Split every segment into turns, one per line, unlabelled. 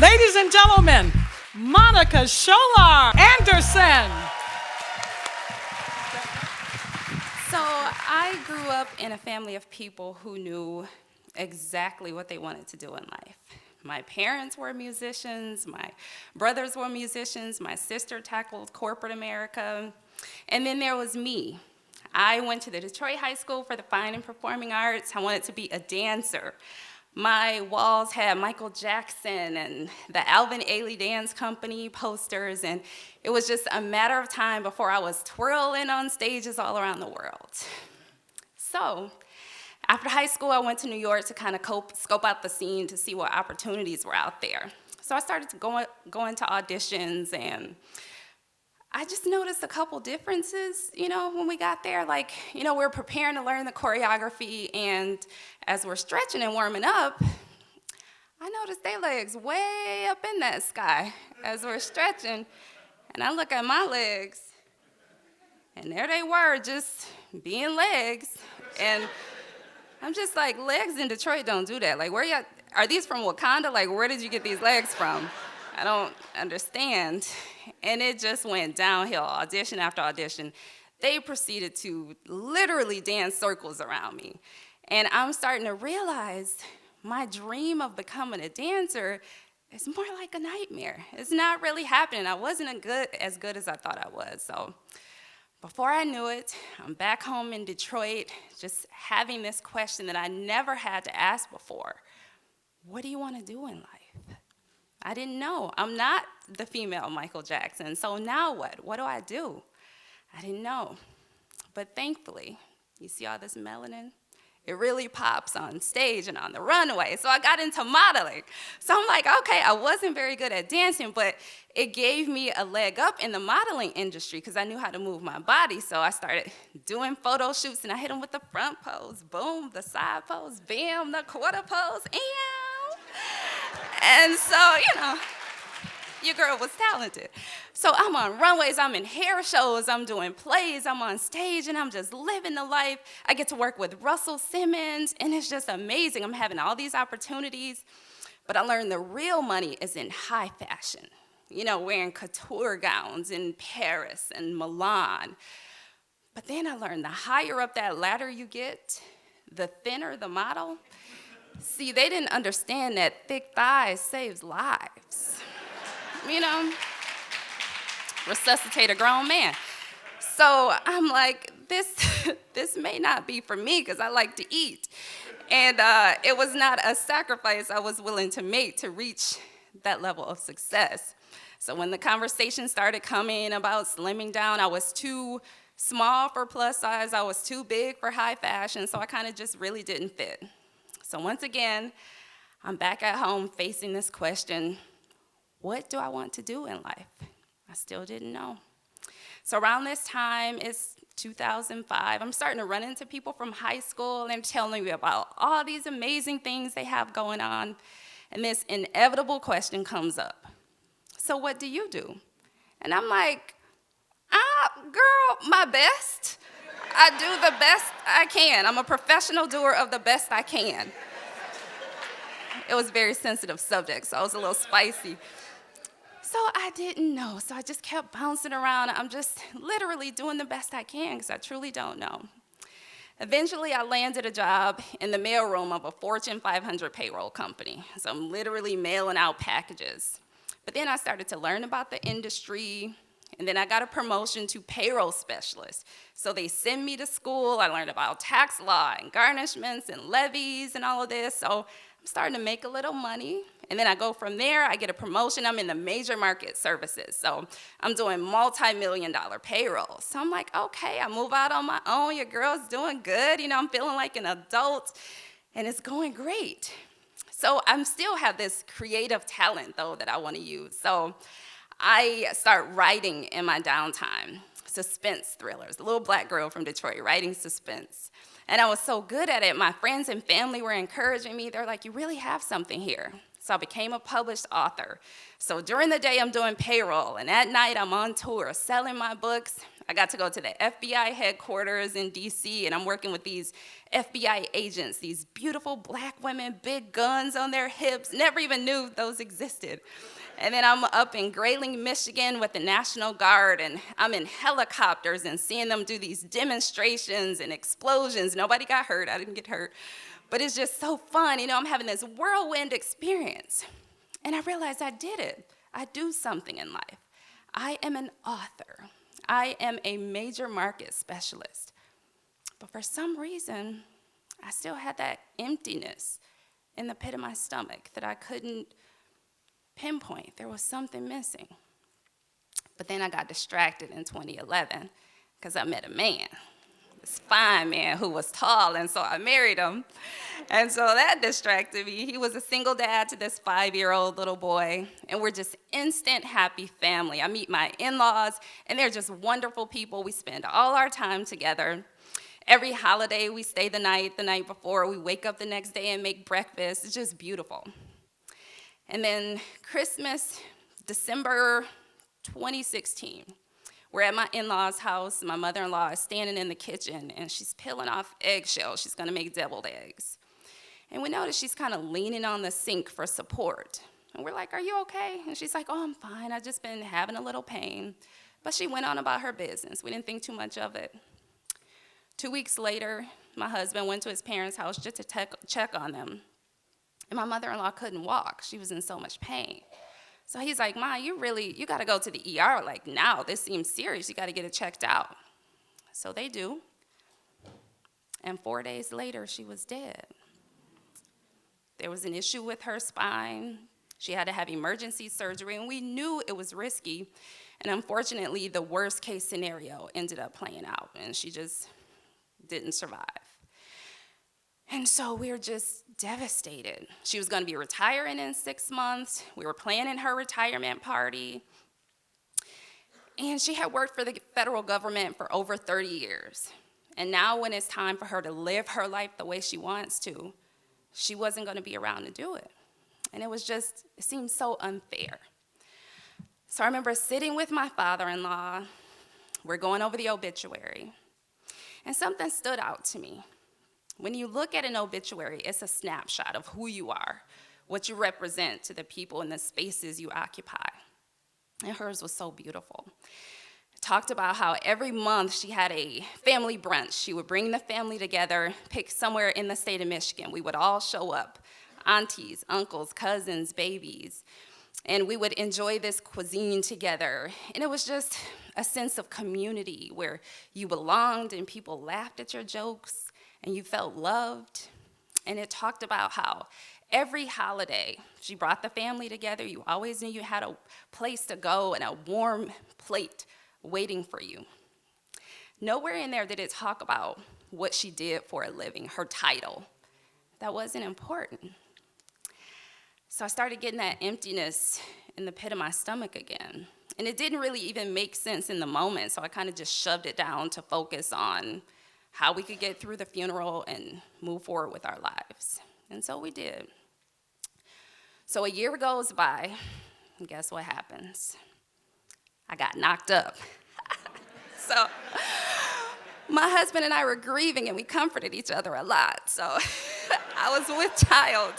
Ladies and gentlemen, Monica Scholar Anderson.
So I grew up in a family of people who knew exactly what they wanted to do in life. My parents were musicians, my brothers were musicians, my sister tackled corporate America, and then there was me. I went to the Detroit High School for the Fine and Performing Arts. I wanted to be a dancer. My walls had Michael Jackson and the Alvin Ailey Dance Company posters, and it was just a matter of time before I was twirling on stages all around the world. So, after high school, I went to New York to kind of scope out the scene to see what opportunities were out there. So I started to go into auditions, and I just noticed a couple differences, when we got there. Like, we're preparing to learn the choreography, and as we're stretching and warming up, I noticed their legs way up in that sky as we're stretching, and I look at my legs, and there they were, just being legs, and I'm just like, legs in Detroit don't do that. Like, are these from Wakanda? Like, where did you get these legs from? I don't understand. And it just went downhill, audition after audition. They proceeded to literally dance circles around me. And I'm starting to realize my dream of becoming a dancer is more like a nightmare. It's not really happening. I wasn't as good as I thought I was. So before I knew it, I'm back home in Detroit, just having this question that I never had to ask before. What do you want to do in life? I didn't know. I'm not the female Michael Jackson, so now what? What do I do? I didn't know. But thankfully, you see all this melanin? It really pops on stage and on the runway. So I got into modeling. So I'm like, okay, I wasn't very good at dancing, but it gave me a leg up in the modeling industry because I knew how to move my body. So I started doing photo shoots, and I hit them with the front pose, boom, the side pose, bam, the quarter pose, and so, your girl was talented. So I'm on runways, I'm in hair shows, I'm doing plays, I'm on stage, and I'm just living the life. I get to work with Russell Simmons, and it's just amazing. I'm having all these opportunities, but I learned the real money is in high fashion, wearing couture gowns in Paris and Milan. But then I learned the higher up that ladder you get, the thinner the model. See, they didn't understand that thick thighs saves lives. Resuscitate a grown man. So I'm like, this may not be for me because I like to eat. And it was not a sacrifice I was willing to make to reach that level of success. So when the conversation started coming about slimming down, I was too small for plus size, I was too big for high fashion, so I kind of just really didn't fit. So once again, I'm back at home facing this question, what do I want to do in life? I still didn't know. So around this time, it's 2005, I'm starting to run into people from high school and telling me about all these amazing things they have going on. And this inevitable question comes up. So what do you do? And I'm like, girl, my best. I do the best I can. I'm a professional doer of the best I can. It was a very sensitive subject, so I was a little spicy. So I didn't know, so I just kept bouncing around. I'm just literally doing the best I can because I truly don't know. Eventually, I landed a job in the mailroom of a Fortune 500 payroll company. So I'm literally mailing out packages. But then I started to learn about the industry, and then I got a promotion to payroll specialist. So they send me to school. I learned about tax law and garnishments and levies and all of this. So I'm starting to make a little money. And then I go from there, I get a promotion. I'm in the major market services. So I'm doing multi-million-dollar payroll. So I'm like, okay, I move out on my own. Your girl's doing good. I'm feeling like an adult, and it's going great. So I still have this creative talent, though, that I want to use. So I start writing in my downtime, suspense thrillers, a little black girl from Detroit writing suspense. And I was so good at it, my friends and family were encouraging me. They're like, you really have something here. So I became a published author. So during the day, I'm doing payroll, and at night, I'm on tour selling my books. I got to go to the FBI headquarters in DC, and I'm working with these FBI agents, these beautiful black women, big guns on their hips, never even knew those existed. And then I'm up in Grayling, Michigan with the National Guard, and I'm in helicopters and seeing them do these demonstrations and explosions. Nobody got hurt, I didn't get hurt. But it's just so fun, I'm having this whirlwind experience. And I realized I did it. I do something in life. I am an author. I am a major market specialist. But for some reason, I still had that emptiness in the pit of my stomach that I couldn't pinpoint. There was something missing. But then I got distracted in 2011 because I met a man. This fine man who was tall, and so I married him. And so that distracted me. He was a single dad to this 5-year-old little boy, and we're just instant happy family. I meet my in-laws, and they're just wonderful people. We spend all our time together. Every holiday, we stay the night before. We wake up the next day and make breakfast. It's just beautiful. And then Christmas, December 2016, we're at my in-laws' house. My mother-in-law is standing in the kitchen, and she's peeling off eggshells. She's going to make deviled eggs. And we notice she's kind of leaning on the sink for support. And we're like, "Are you okay?" And she's like, "Oh, I'm fine. I've just been having a little pain." But she went on about her business. We didn't think too much of it. 2 weeks later, my husband went to his parents' house just to check on them. And my mother-in-law couldn't walk. She was in so much pain. So he's like, "Ma, you got to go to the ER like now. This seems serious. You got to get it checked out." So they do. And 4 days later, she was dead. There was an issue with her spine. She had to have emergency surgery, and we knew it was risky. And unfortunately, the worst case scenario ended up playing out, and she just didn't survive. And so we were just devastated. She was going to be retiring in 6 months. We were planning her retirement party. And she had worked for the federal government for over 30 years. And now when it's time for her to live her life the way she wants to, she wasn't going to be around to do it. And it seemed so unfair. So I remember sitting with my father-in-law. We're going over the obituary. And something stood out to me. When you look at an obituary, it's a snapshot of who you are, what you represent to the people and the spaces you occupy. And hers was so beautiful. It talked about how every month she had a family brunch. She would bring the family together, pick somewhere in the state of Michigan. We would all show up, aunties, uncles, cousins, babies, and we would enjoy this cuisine together. And it was just a sense of community where you belonged and people laughed at your jokes and you felt loved. And it talked about how every holiday she brought the family together. You always knew you had a place to go and a warm plate waiting for you. Nowhere in there did it talk about what she did for a living, her title. That wasn't important. So I started getting that emptiness in the pit of my stomach again. And it didn't really even make sense in the moment, so I kind of just shoved it down to focus on how we could get through the funeral and move forward with our lives. And so we did. So a year goes by, and guess what happens? I got knocked up. So my husband and I were grieving, and we comforted each other a lot. So I was with child.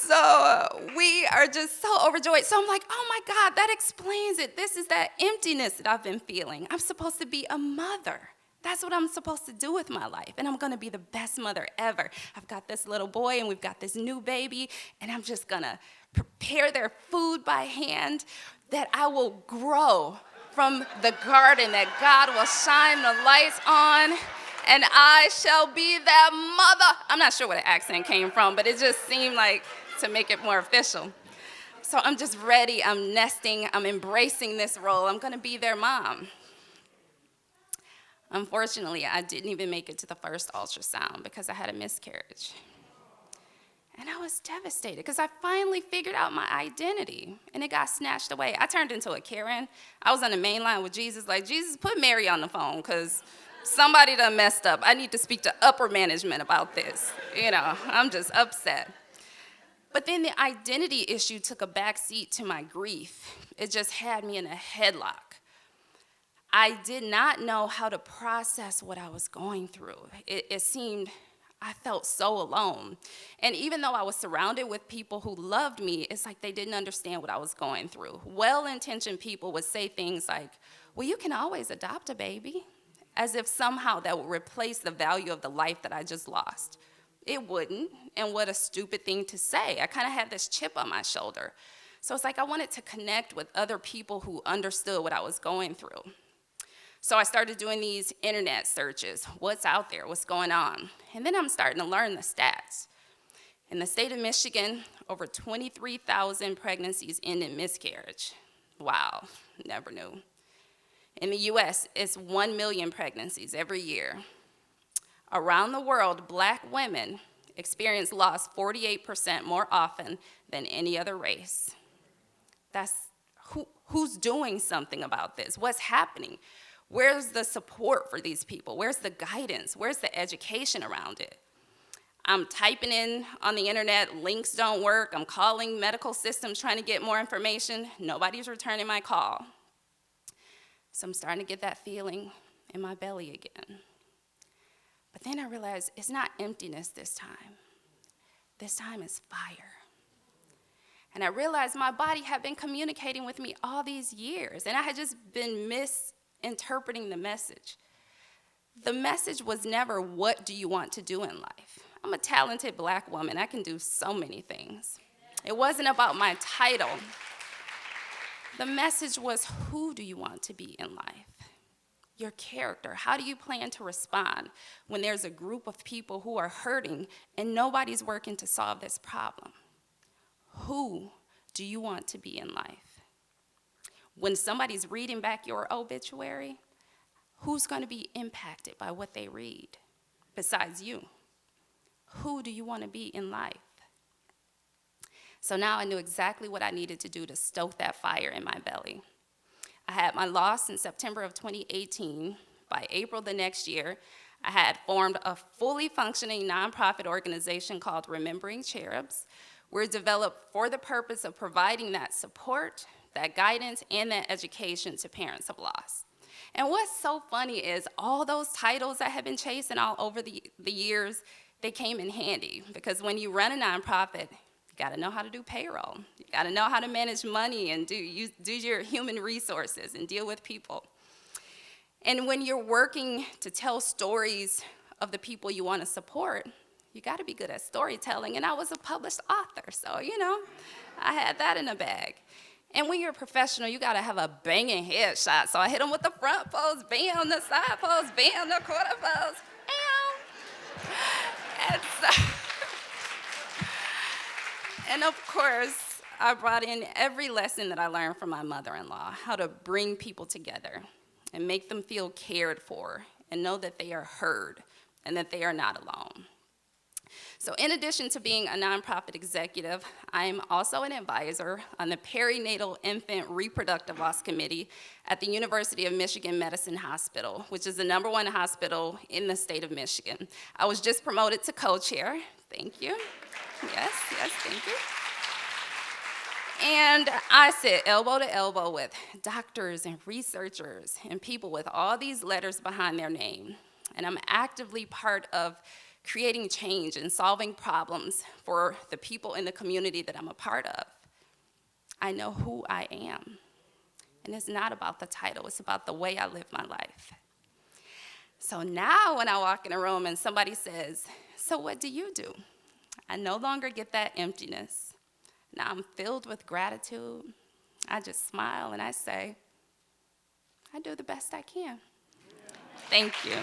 So we are just so overjoyed. So I'm like, "Oh my God, that explains it. This is that emptiness that I've been feeling. I'm supposed to be a mother. That's what I'm supposed to do with my life. And I'm going to be the best mother ever. I've got this little boy, and we've got this new baby, and I'm just going to prepare their food by hand, that I will grow from the garden, that God will shine the lights on, and I shall be that mother." I'm not sure where the accent came from, but it just seemed like to make it more official. So I'm just ready. I'm nesting. I'm embracing this role. I'm going to be their mom. Unfortunately, I didn't even make it to the first ultrasound because I had a miscarriage. And I was devastated because I finally figured out my identity, and it got snatched away. I turned into a Karen. I was on the main line with Jesus, like, "Jesus, put Mary on the phone because somebody done messed up. I need to speak to upper management about this." I'm just upset. But then the identity issue took a backseat to my grief. It just had me in a headlock. I did not know how to process what I was going through. It seemed I felt so alone. And even though I was surrounded with people who loved me, it's like they didn't understand what I was going through. Well-intentioned people would say things like, well, you can always adopt a baby, as if somehow that would replace the value of the life that I just lost. It wouldn't, and what a stupid thing to say. I kind of had this chip on my shoulder. So it's like I wanted to connect with other people who understood what I was going through. So I started doing these internet searches. What's out there? What's going on? And then I'm starting to learn the stats. In the state of Michigan, over 23,000 pregnancies end in miscarriage. Wow, never knew. In the US, it's 1 million pregnancies every year. Around the world, Black women experience loss 48% more often than any other race. That's who's doing something about this? What's happening? Where's the support for these people? Where's the guidance? Where's the education around it? I'm typing in on the internet, links don't work. I'm calling medical systems trying to get more information. Nobody's returning my call. So I'm starting to get that feeling in my belly again. But then I realized it's not emptiness this time. This time is fire. And I realized my body had been communicating with me all these years, and I had just been misinterpreting the message. The message was never, what do you want to do in life? I'm a talented Black woman. I can do so many things. It wasn't about my title. The message was, who do you want to be in life? Your character. How do you plan to respond when there's a group of people who are hurting and nobody's working to solve this problem? Who do you want to be in life? When somebody's reading back your obituary, who's going to be impacted by what they read besides you? Who do you want to be in life? So now I knew exactly what I needed to do to stoke that fire in my belly. I had my loss in September of 2018. By April the next year, I had formed a fully functioning nonprofit organization called Remembering Cherubs. We're developed for the purpose of providing that support, that guidance, and that education to parents of loss. And what's so funny is all those titles I have been chasing all over the years, they came in handy, because when you run a nonprofit, you gotta know how to do payroll. You gotta know how to manage money and do your human resources and deal with people. And when you're working to tell stories of the people you wanna support, you gotta be good at storytelling, and I was a published author, so I had that in the bag. And when you're a professional, you gotta have a banging headshot, so I hit them with the front pose, bam, the side pose, bam, the quarter pose, bam. And of course, I brought in every lesson that I learned from my mother-in-law, how to bring people together and make them feel cared for and know that they are heard and that they are not alone. So in addition to being a nonprofit executive, I am also an advisor on the Perinatal Infant Reproductive Loss Committee at the University of Michigan Medicine Hospital, which is the #1 hospital in the state of Michigan. I was just promoted to co-chair. Thank you. Yes, thank you. And I sit elbow to elbow with doctors and researchers and people with all these letters behind their name. And I'm actively part of creating change and solving problems for the people in the community that I'm a part of. I know who I am. And it's not about the title, it's about the way I live my life. So now when I walk in a room and somebody says, "So what do you do?" I no longer get that emptiness. Now I'm filled with gratitude. I just smile and I say, I do the best I can. Thank you.